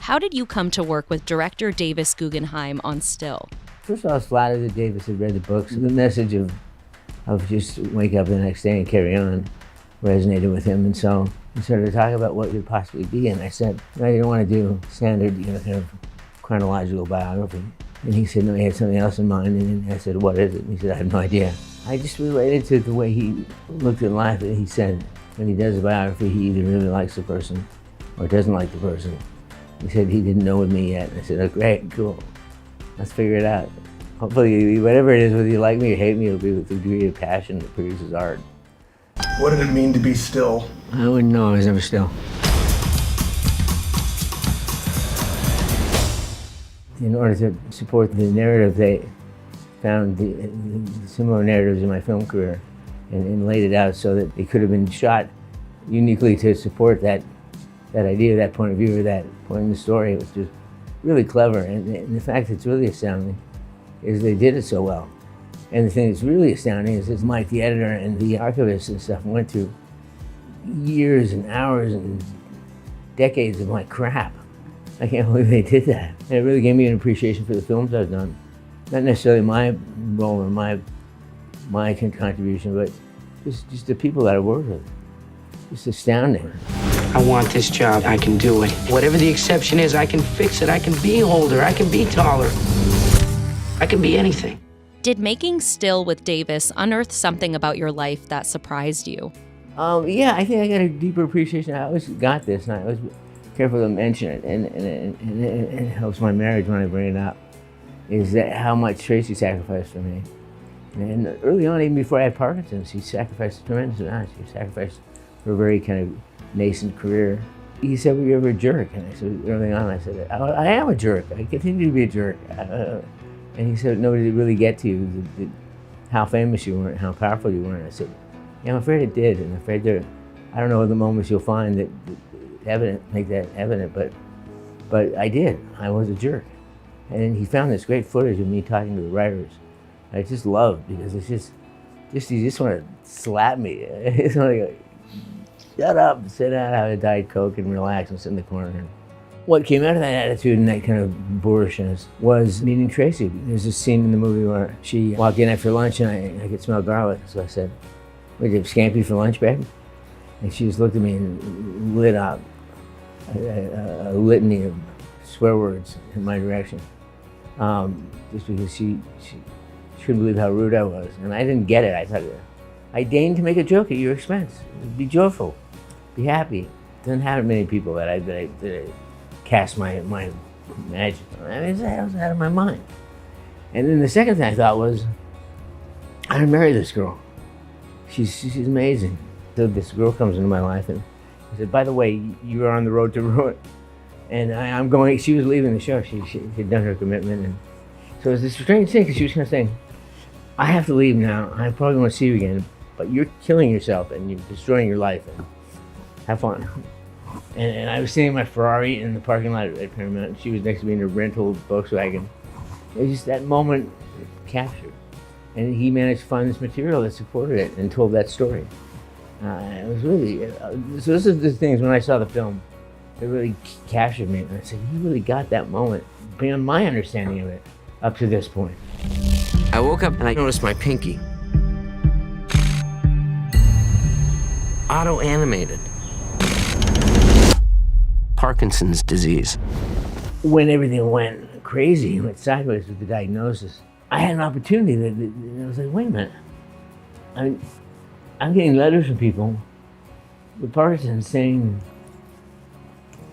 How did you come to work with director Davis Guggenheim on Still? First of all, I was flattered that Davis had read the books. The message of just wake up the next day and carry on resonated with him. And so we started to talk about what it could possibly be. And I said, I didn't want to do standard, kind of chronological biography. And he said, no, he had something else in mind. And I said, what is it? And he said, I have no idea. I just related to the way he looked at life. He said, when he does a biography, he either really likes the person or doesn't like the person. He said he didn't know with me yet. And I said, oh, great, cool. Let's figure it out. Hopefully, whatever it is, whether you like me or hate me, it'll be with the degree of passion that produces art. What did it mean to be still? I wouldn't know. I was never still. In order to support the narrative, they found the similar narratives in my film career and laid it out so that it could have been shot uniquely to support that idea, that point of view, or that point in the story. It was just really clever. And the fact that's really astounding is they did it so well. And the thing that's really astounding is Mike, the editor, and the archivist and stuff went through years and hours and decades of my crap. I can't believe they did that. And it really gave me an appreciation for the films I've done. Not necessarily my role or my contribution, but just the people that I worked with. It's astounding. I want this job. I can do it. Whatever the exception is, I can fix it. I can be older. I can be taller. I can be anything. Did making Still with Davis unearth something about your life that surprised you? Yeah, I think I got a deeper appreciation. I always got this, and I was careful to mention it, and it helps my marriage when I bring it up, is that how much Tracy sacrificed for me. And early on, even before I had Parkinson's, she sacrificed a tremendous amount. She sacrificed her very kind of nascent career. He said, were you ever a jerk? And I said, early on, I said, I am a jerk. I continue to be a jerk. And he said, nobody did really get to you, how famous you were and how powerful you were. And I said, yeah, I'm afraid it did. And I'm afraid I don't know the moments you'll find that make that evident, but I did. I was a jerk. And he found this great footage of me talking to the writers. I just loved, because it's just you just want to slap me. It's want to go, shut up, sit down, have a Diet Coke, and relax and sit in the corner. What came out of that attitude and that kind of boorishness was meeting Tracy. There's this scene in the movie where she walked in after lunch and I could smell garlic. So I said, "What, you have scampi for lunch, babe?" And she just looked at me and lit up a litany of swear words in my direction. Just because she couldn't believe how rude I was. And I didn't get it. I thought, I deigned to make a joke at your expense. Be joyful, be happy. Doesn't happen many people that I cast my magic on. I mean, I was out of my mind. And then the second thing I thought was, I'm gonna marry this girl. She's amazing. So this girl comes into my life and I said, by the way, you are on the road to ruin. And I'm going, she was leaving the show. She had done her commitment. And so it was this strange thing, because she was kind of saying, I have to leave now. I probably won't see you again, but you're killing yourself and you're destroying your life. And have fun. And I was sitting in my Ferrari in the parking lot at Paramount, and she was next to me in a rental Volkswagen. It was just that moment captured. And he managed to find this material that supported it and told that story. It was really, so this is the things when I saw the film, it really captured me. And I said, he really got that moment beyond my understanding of it up to this point. I woke up and I noticed my pinky. Auto-animated. Parkinson's disease. When everything went crazy, went sideways with the diagnosis, I had an opportunity that I was like, wait a minute. I'm getting letters from people with Parkinson's saying,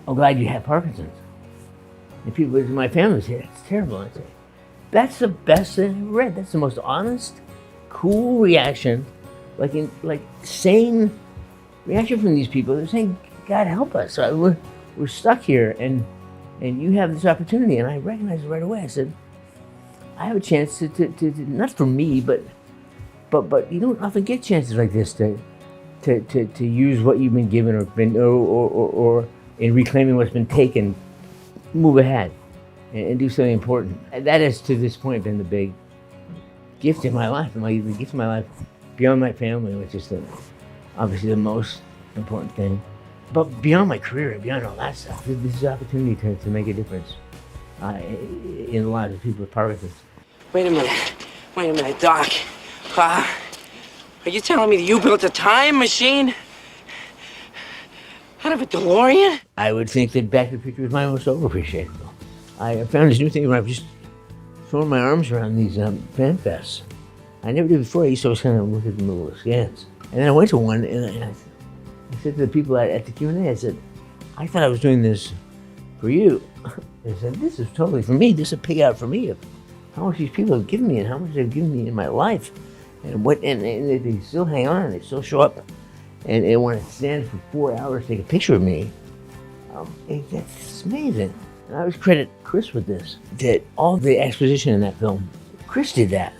I'm glad you have Parkinson's. And people in my family say, it's terrible. I say, that's the best thing I've read. That's the most honest, cool reaction, like sane reaction from these people. They're saying, God help us. We're stuck here, and you have this opportunity. And I recognized it right away. I said, I have a chance to not for me, but you don't often get chances like this to use what you've been given or in reclaiming what's been taken, move ahead and do something important. And that has to this point been the big gift in my life, the gift of my life beyond my family, which is obviously the most important thing. But beyond my career, beyond all that stuff, this is an opportunity to make a difference in the lives of people with Parkinson's. Wait a minute, Doc. Are you telling me that you built a time machine out of a DeLorean? I would think that Back to the Future was my most overappreciated film. I found this new thing where I've just thrown my arms around these fan fests. I never did before. I used to always kind of look at the little scans. And then I went to one, and I said to the people at the Q&A, I said, I thought I was doing this for you. They said, this is totally for me. This is a pig out for me of how much these people have given me and how much they've given me in my life. And they still hang on, they still show up. And they want to stand for 4 hours to take a picture of me. That's amazing. And I always credit Chris with this, that all the exposition in that film, Chris did that.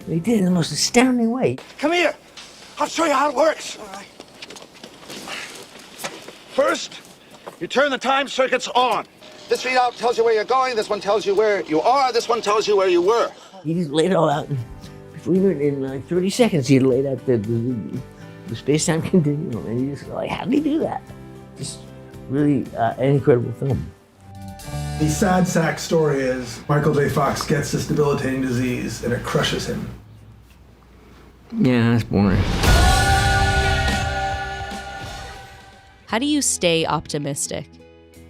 They did it in the most astounding way. Come here. I'll show you how it works. First, you turn the time circuits on. This readout tells you where you're going. This one tells you where you are. This one tells you where you were. He just laid it all out. Before you knew it, in like 30 seconds, he had laid out the space-time continuum. And you just go like, how did he do that? Just really an incredible film. The sad sack story is Michael J. Fox gets this debilitating disease and it crushes him. Yeah, that's boring. How do you stay optimistic?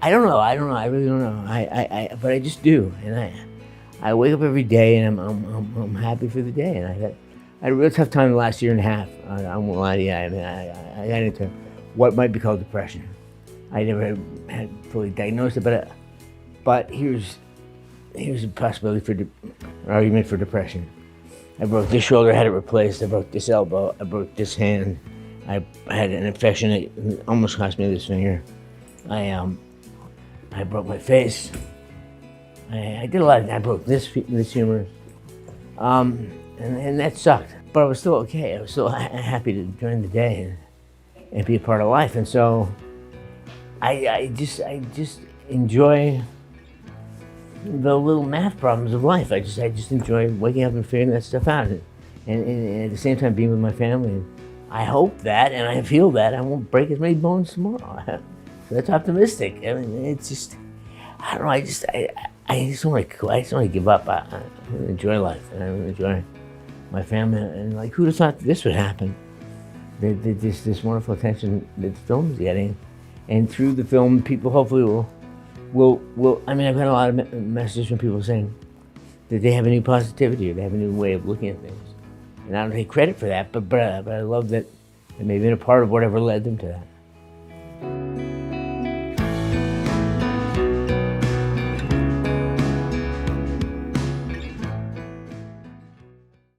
I don't know. I really don't know. But I just do. And I wake up every day and I'm happy for the day. And I had a real tough time the last year and a half. I won't lie to you. I mean, I got into what might be called depression. I never had fully diagnosed it, but here's a possibility for an argument for depression. I broke this shoulder, I had it replaced. I broke this elbow, I broke this hand. I had an infection that almost cost me this finger. I broke my face. I did a lot. I broke this humor, and that sucked. But I was still okay. I was still happy to join the day and be a part of life. And so I just enjoy the little math problems of life. I just enjoy waking up and figuring that stuff out, and at the same time being with my family. And I hope that, and I feel that I won't break as many bones tomorrow. So that's optimistic. I mean, it's just, I don't know. I just want to give up. I enjoy life, and I enjoy my family. And like, who'd have thought this would happen? This wonderful attention that the film is getting, and through the film, people hopefully will. I mean, I've got a lot of messages from people saying that they have a new positivity or they have a new way of looking at things, and I don't take credit for that. But I love that they may have been a part of whatever led them to that.